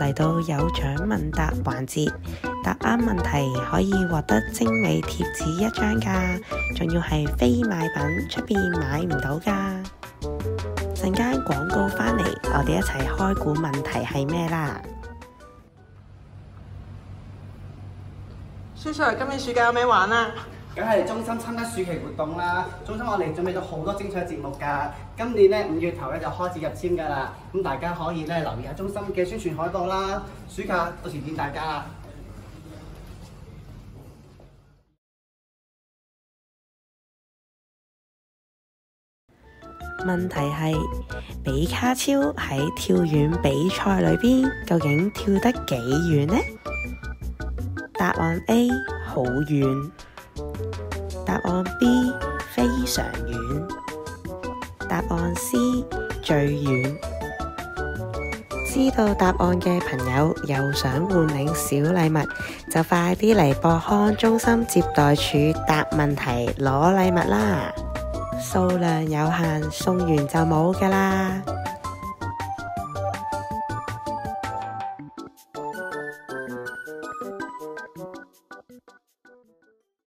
嚟到有獎問答環節，答啱問題可以獲得精美貼紙一張㗎，仲要係非賣品，出邊買唔到㗎。陣間廣告返嚟，我哋一齊開估問題係咩啦？孫 Sir， 今年暑假有咩玩啊？梗係中心參加暑期活動啦！中心我哋準備咗好多精彩節目㗎。今年咧5月頭咧就開始入簽㗎啦，咁大家可以咧留意下中心嘅宣傳海報啦。暑假到時見大家啦！問題係比卡超喺跳遠比賽裏邊究竟跳得幾遠呢？答案 A 好遠，答案 B 非常遠，答案 C 最遠。知道答案嘅朋友又想換領小禮物，就快啲嚟博康中心接待處答問題攞禮物啦！數量有限，送完就冇㗎啦〜